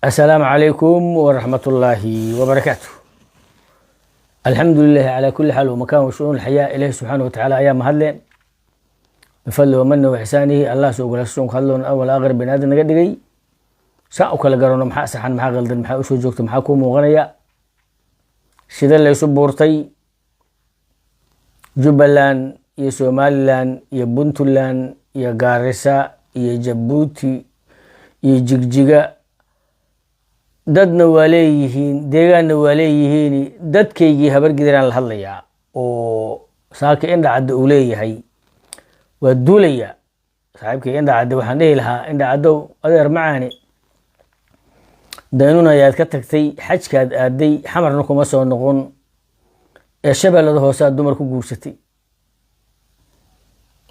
السلام عليكم ورحمة الله وبركاته. الحمد لله على كل حال ومكان وشؤون الحياة. إليه سبحانه وتعالى أيام هذلين بفضل ومنه وإحسانه الله سوق لسون خلون أول آخر بنادم نقدقي ساوك لقرون محا سحن محا غلدن محا أسو جوكت محا كوم وغنيا سيدا اللي يسبورتي جبلان يا سوماليلان يا بنتلان يا غارسا يا جبوتي يا جيجيغا dadna waa leeyihiin deegaanna waa leeyihiin dadkaygii habargidiraan la hadlayaa oo saaka indhacadda uu leeyahay waa duulaya saaxiibkay indhacadda waxaan dhihi lahaa indhacaddow adeer macaane daynuna ayaad ka tagtay xajkaad aaday xamarna kuma soo noqon ee shabeellada hoose aad dumar ku guursatay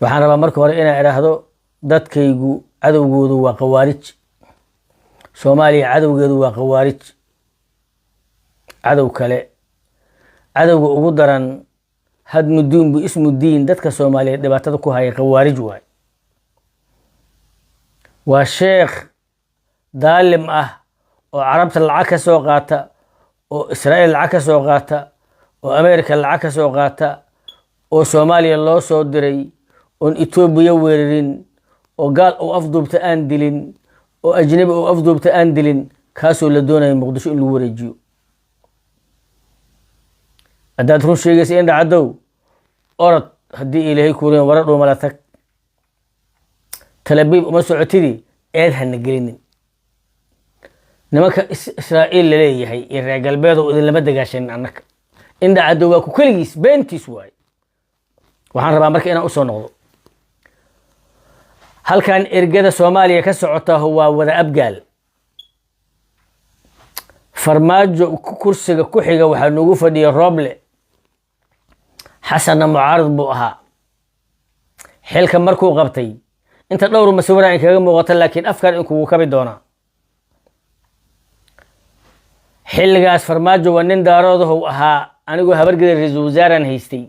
waxaan rabaa marka hore inaan idhaahdo dadkaygu cadowgoodu waa qawaarij soomaaliya cadowgeedu waa qawaarij cadow kale cadowga ugu daran hadmudiin bu ismudiin dadka soomaaliyeed dhibaatada ku haya qawaarij waay waa sheekh daalim ah oo carabta lacag ka soo qaata oo israa'iil lacag ka soo qaata oo ameerika lacag ka soo qaata oo soomaaliya loo soo diray oon etoobiya weerarin oo gaal uu afduubta aan dilin oo ajnabi oo afduubta aan dilin kaasoo la doonaya muqdisho in lagu wareejiyo haddaad run sheegaysa indhacaddow orod haddii ilaahay kuurin wara dhuumala tag talabiib uma socotidii eed hana gelinin nimanka israa'iil la leeyahay iyo reer galbeedow idinlama dagaashanin annaka indhacaddow waa ku keligiis beentiis waaye waxaan rabaa marka inaan usoo noqdo halkan ergada soomaaliya ka socota waa wada abgaal farmaajo kursiga ku xiga waxaa noogu fadhiya rooble xasanna mucaarad buu ahaa xilka markuu qabtay inta dhowr masawira in kaga muuqata laakiin afkan in kugu kabi doonaa xilligaas farmaajo waa nin daaroodahu ahaa anigoo habargeda ra-iisul wasaaraan haystay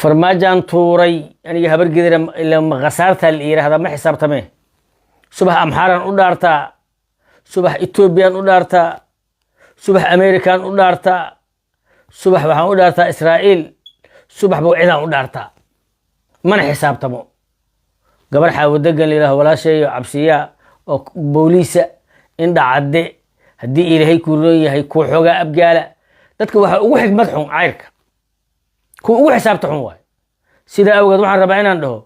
farmaajaan tuuray aniga habargedira ilaa khasaartaa la yiraahdaa ma xisaabtamee subax amxaaran u dhaartaa subax etoobiyaan u dhaartaa subax ameerikaan u dhaartaa subax waxaan u dhaartaa israa'iil subax buu cidaan u dhaartaa mana xisaabtamo gabar xaawadegan layidhaho walaasheeyo cabsiyaa oo booliisa indhacadde haddii ilaahay kuu roon yahay kuu xoogaa abgaala dadka waxaa ugu xigmad xun cayrka kuwa ugu xisaabta xun waayo sidaa awgeed waxaan rabaa inaan dhaho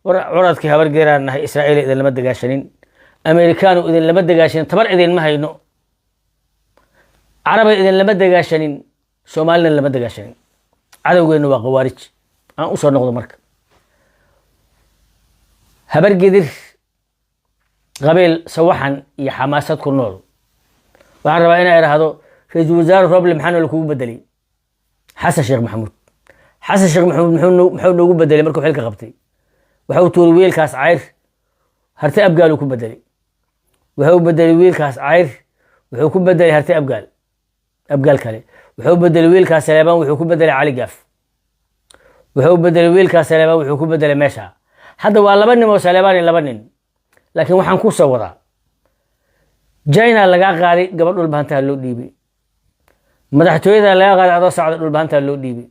curadkii habargeeraan nahay israa'iil idin lama dagaashanin ameerikaanu idin lama dagaashanin tabar idinma hayno carabay idin lama dagaashanin soomaalina lama dagaashanin cadowgeenna waa qawaarij aan usoo noqdo marka habargedir qabiil sawaxan iyo xamaasad ku nool waxaan rabaa inaan idhaahdo ra-iisul wasaare roble maxaa noola kugu bedelay xasan sheekh maxamuud xasan sheekh maxamuud muxuu noogu bedelay markuu xilka qabtay waxuu tuuray wiilkaas cayr harti abgaaluu ku bedelay wuxuu bedelay wiilkaas cayr wuxuu ku bedelay harti abgaal kale wuxuu bedelay wiilkaas saleebaan wuxuu ku bedelay cali gaaf wuxuu bedelay wiilkaas saleebaan wuxuu ku bedelay meesha hadda waa laba nin oo saleebaan iyo laba nin laakiin waxaan ku soo wadaa jayna lagaa qaaday gabadh dhulbahantaa loo dhiibay madaxtooyada laga qaaday adoo socda dhulbahantaa loo dhiibay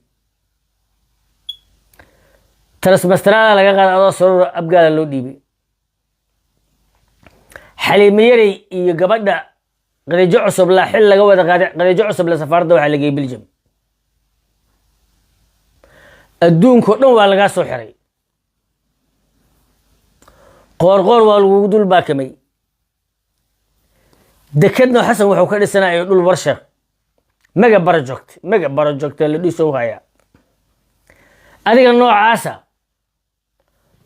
transmastrada laga qaaday adoo sororo abgaala loo dhiibay xaliimayarey iyo gabadha qadiijo cusub la xil laga wada qaaday qadiijo cusub la safaaradda waxaa lagay Belgium adduunko dhan waa lagaa soo xiray qoorqoor waa lagu dul baakamay dekadna xasan wuxuu ka dhisanayo dhul warshaaq mega project la dhiso haya adiga noocaasa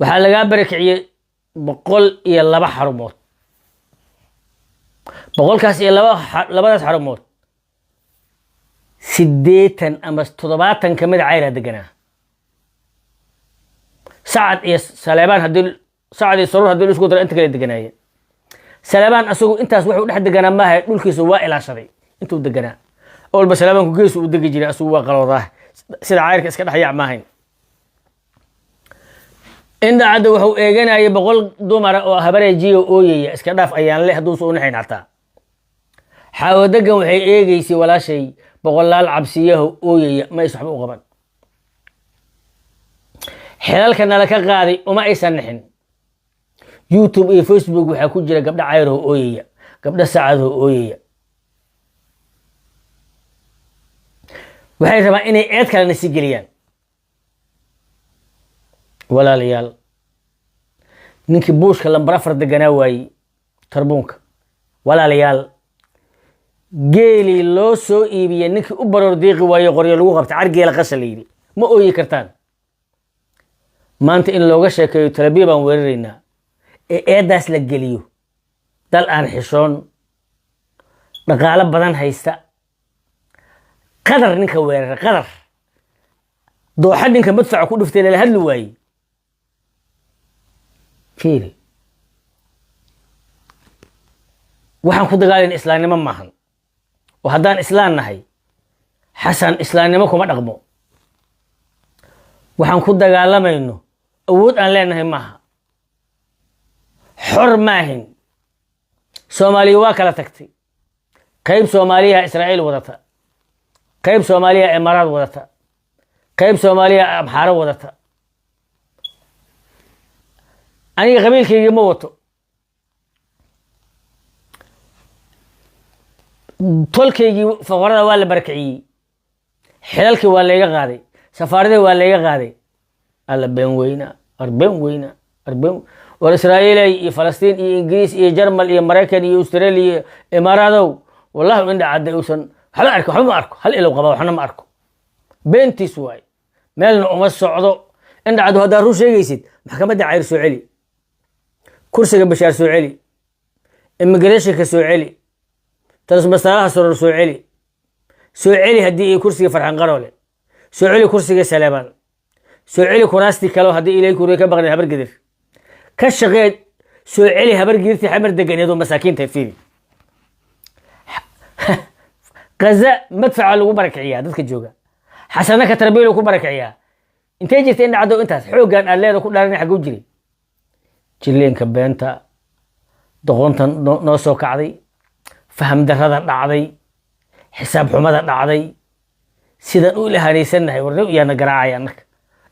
waxaa lagaa barakiciyey 102 xarumood boqolkaas iyo labadaas xarumood 80 ama 70 kamid cayra deganaa sacad iyo saleebaan haddii sacad iyo sarur haddii isku daro inta kale deganaayeen saleebaan asagu intaas wuxuu dhex deganaa maahay dhulkiisa waa ilaashaday intuu deganaa awalba saleebaanku geesu u degi jiray asagu waa qaloodaa sida cayrka iska dhex yaac maahayn indha cadda wuxuu eeganayay 100 dumar oo habareejiyo ooyaya iska dhaaf ayaan leh hadduu soo naxayn xataa xaawo degan waxay eegaysay walaashay boqolaal cabsiyaha ooyaya ma is waxba u qaban xelalka nala ka qaaday uma aysan naxin YouTube iyo Facebook waxa ku jira gabdha cayr oo ooyaya gabdha saacad oo ooyaya waxay rabaan inay eed kale nasi geliyaan walaalayaal ninkii buushka lambar 4 deganaa waayey tarbuunka walaalayaal geeli loo soo iibiyay ninkii u baroor deeqi waayey qoryo lagu qabtay cargeela qasal yiri ma ooyi kartaan maanta in looga sheekeeyo talabiya baan weeraraynaa ee eedaas la geliyo dal aan xishoon dhaqaale badan haysta qadar ninka weerar qadar dooxa ninka madfaca ku dhuftay la hadli waayey fiiri waxaan ku dagaalayna islaamnimo maahan oo haddaan islaan nahay xasan islaamnimo kuma dhaqmo waxaan ku dagaalamayno awood aan leenahay maaha xor maahin Soomaaliya waa kala tagtay qayb Soomaaliya Israa'iil wadata qayb Soomaaliya Imaaraad wadata qayb Soomaaliya Amxaara wadata aniga qabiilkayga ma wato tolkaygii faqarada waa la barakiciyey xilalkii waa layga qaaday safaaradii waa layga qaaday alla been weyna arbeen war Israa'iil iyo Falastiin iyo Ingiriis iyo Jarmal iyo Mareykan iyo Australia iyo Imaaradow wallahi indha cadda uusan waxba ma arko hal ilo qaba waxna ma arko beentis waay meelna uma socdo indha cadda hadaa ruu sheegaysid maxkamadda cayr soo celi kursiga bashaar soo celi immigration ka soo celi tasmasalaha soo celi haddii ay kursiga farxan qaroole soo celi kursiga Saleeban soo celi kuraasti kale haddii ilay kuray ka baqnay habar gadir ka shaqeed soo celi habar girti xamar deganeedo masaakiinta fiiri qaza madfaca lagu barakiciyaa dadka jooga xasana ka tarbiilo ku barakiciyaa intee jirta in dhacdo intaas xoogan aan leedo ku dhaaran xaq u jiray jileenka beenta doqontan noo soo kacday faham darrada dhacday xisaab xumada dhacday sidan u ilahanaysannahay warnay iyana garaacaya annaka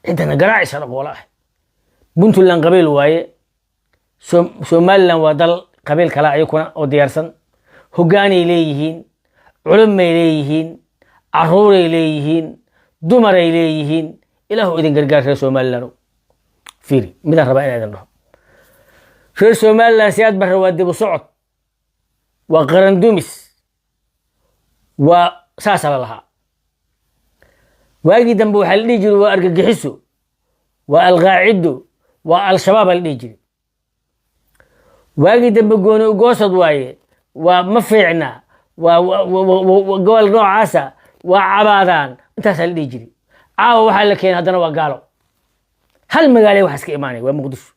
cidana garaacaysa dhaqoola ah Puntland qabiil waaye Somaliland waa dal qabiil kala ayakuna oo diyaarsan hogaanay leeyihiin culimay leeyihiin caruuray leeyihiin dumaray leeyihiin ilaahu idin gargaar Somaliland fiiri midaan rabaa inaan dhaho reer Somaliland siyaad barra waa dib u socod waa qaran dumis waa saasa lahaa waagi dambe waxa la dhigi jiray waa argagixiso waa alqaacido waa al-shabaab la dhigi jiray waagi dambe gooni u goosad waaye waa ma fiicna waa gobol noocaasa waa cabaadaan intaas la dhigi jiray caawa waxaa la keenay haddana waa gaalo hal magaalo wax iska imaanay waa Muqdisho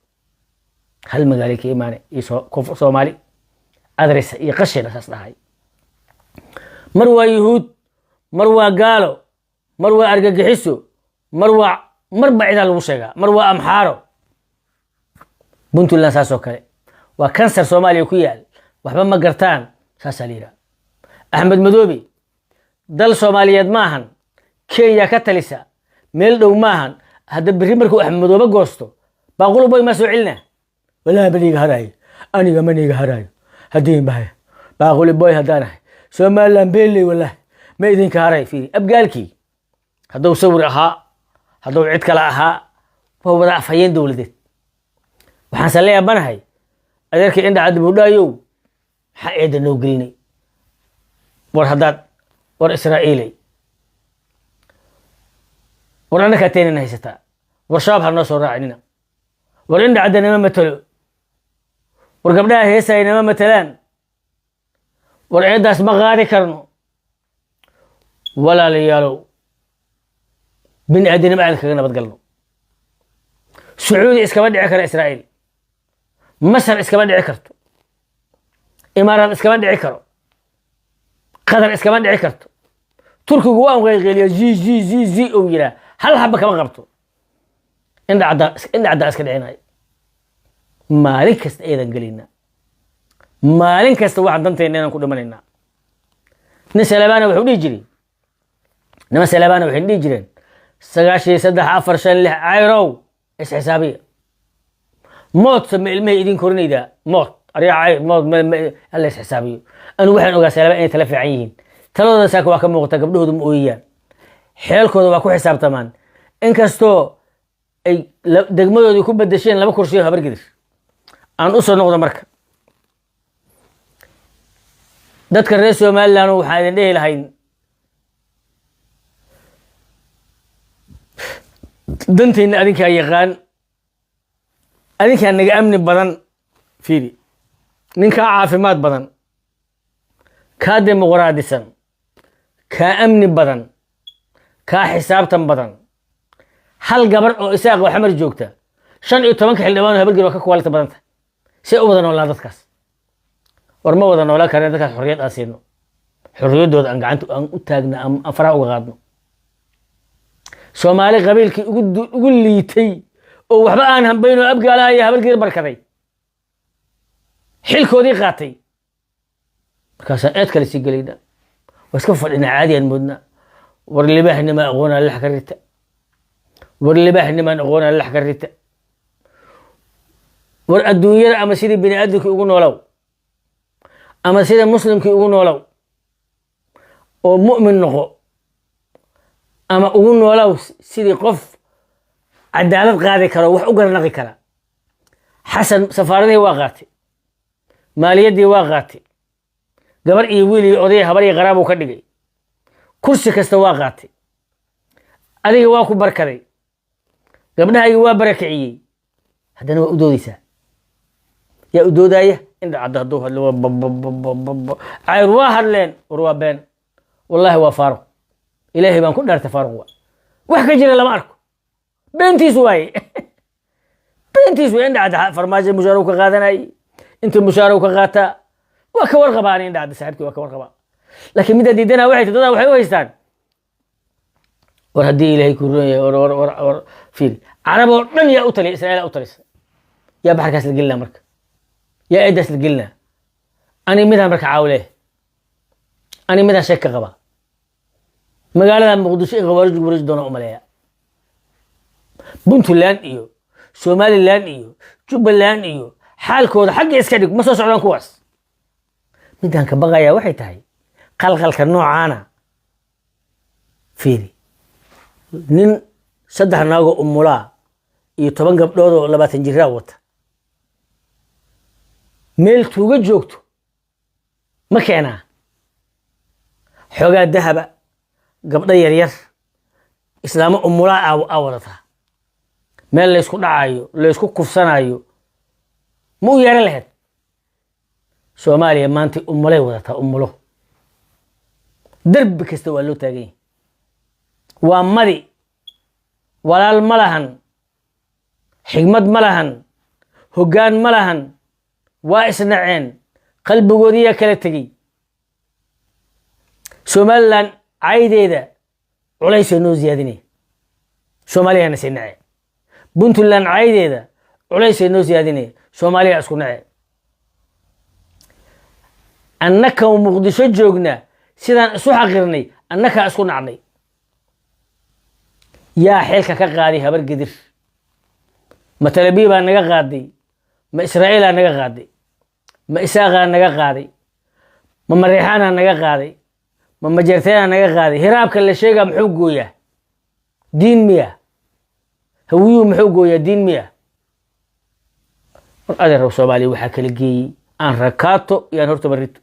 hal magaalo ka imaanay Soomaali adres iyo qashina saas dhahay mar waa yuhuud mar waa gaalo mar waa argagixiso mar bacida lagu sheegaa mar waa amxaaro Puntland saasoo kale waa kansar Soomaaliya ku yaal waxba ma gartaan saas aliira Ahmed Madoobe dal Soomaaliyeed maahan Kenya ka talisa meel dhow maahan hadda bari markuu Ahmed Madoobe goosto baaqulu boy ma soo cilna wala baliga haraay aniga maniga haraay hadii bahay baaqulu boy hadana Somaliland beelay wala ma idin ka haraay fi abgaalkii hadduu sawir ahaa hadduu cid kale ahaa waa wada afhayeen dawladeed waxaan saleeyaa banahay adeerkii indha cad buu dhaayow waxa eedan loo gelinay war Israa'iilay war anaka teenina haysata war shaab ha noo soo raacinina war indha cadana ma matalo war gabdhaha heesayna ma matalaan war eedaas ma qaadi karno walaalayaalow bini aadinimo aan kaga nabad galno Sacuudi iskaba dhici kara Israa'iil Masar iskaba dhici karto Imaaraad iskaba dhici karo Qatar iskaba dhici karto Turkigu waa qayqeeliyo ji oo yira hal haba kama qabto إن عدا أسكت عناي مالك كست أيضا قلينا مالك كست واحد دنتين إننا كل مننا نسلبانا وحولي جري نما سلبانا وحولي جرين سقاشي سدح عفر شان له عيرو إيش حسابية موت سمي المي يدين كورني ذا موت أريع عي موت الله إيش حسابية أنا واحد أقول سلبان إني تلف عيين تلو ذا ساكو واكم مغتا قبله دم أويان حيلكو ذا واكو حساب تمان إن كستو أي دقمو ذي كوب بدشين لما كرسيها برقدر أنا أصل نقطة مركب dadka reer Soomaaliland waxaa idin dhihi lahayn danteena adinka yaqaan adinka naga amni badan fiiri ninka caafimaad badan ka dimuqraadisan ka amni badan ka xisaabtan badan hal gabar oo isaaq oo xamar joogta 15 xildhibaan habargir ka kwaalta badanta si u badan oo la dadkaas ورما ودا نولا كارين dadka xorriyad aan siino xorriyadooda aan gacanta aan u taagna aan fara uga qaadno Soomaali qabiilkii ugu liitay oo waxba aan hanbayno abgaalahay habalgeed barkaday xilkoodii qaatay markaas aad kale si galeyda waska fadhina caadi aan mudna war libaaxna ma aqoona la xkarita war libaaxna ma aqoona la xkarita war adduunyada ama sidii bini aadamku ugu noolaw أما سيدا مسلم كي يقولون ولو أو مؤمن نقو أما يقولون ولو سيدي قف عدالة قاعدة كرا وح أقر نقي كرا حسن سفارته واقعتي مالية دي واقعتي قبر إيويلي أضيه هبري غرام وكدقي كرسي كستا واقعتي أذيه واكو بركري قبلها أيوا بركعي هذا نوع أدوديسا يا أدودايه إن عددوها اللي هو عير واحد لين وروا بين والله هو فارغ إلهي بان كل ارتفارغ وحكي جينا لما أركو بنتي سواي بنتي سواي إن عد فرماجة مشاروكا غادناي أنت مشاروكا غاتا وكور غباني إن عد سحبك وكور غبان لكن مدى ديدنا وحي تدنا وحي ويستان ورهدي إلهي كورنيا ور فيل عرب ورن يا أوتلي إسرائيل أوتليس يا بحر كاس القلة مرك يا إدس القلة أنا مدى مرك عاوله أنا مدى شك غبا مقالة مقدوش غوارج غورج دونا أمليا بنتو لان إيو سومالي لان إيو جوب لان إيو حال كود حق إسكادك ما سوى سعودان كواس مدى هنك بغا يا وحي تاي قلقل كالنوع عانا فيري نين صدح ناغو أمولا إيو طبان قبلودو لباتن جراوتا ميل توغا جوجتو ما كينا حوغا دهبا قبضا يرير إسلام أمولا أولتها ميل ليسكو دعايو ليسكو كفسانايو مو يرى لهد سوماليا مانتي أمولاي ودتا أمولو درب كستو اللو تاقين وامدي ولا الملهن حكمت ملهن هقان ملهن واسنعين قلب قودية كلا تقي سومالان عايدة عليس نو زيادني سوماليا نسينعي بنتلان عايدة عليس نو زيادني سوماليا اسكنعي أنك ومقدشو جوغنا سيدان اسو حقيرني أنك اسكنعني يا حيلك كغادي هبر قدر ما تلبيبا نغا غادي ما إسرائيل نغا غادي ما إساغا نغا غادي ما مريحانا نغا غادي ما مجرتين نغا غادي هراب كل شيء محوقويا دين مياه هويو محوقويا دين مياه أدر سومالي وحا كلقي أن ركاتو يا نورتو بريتو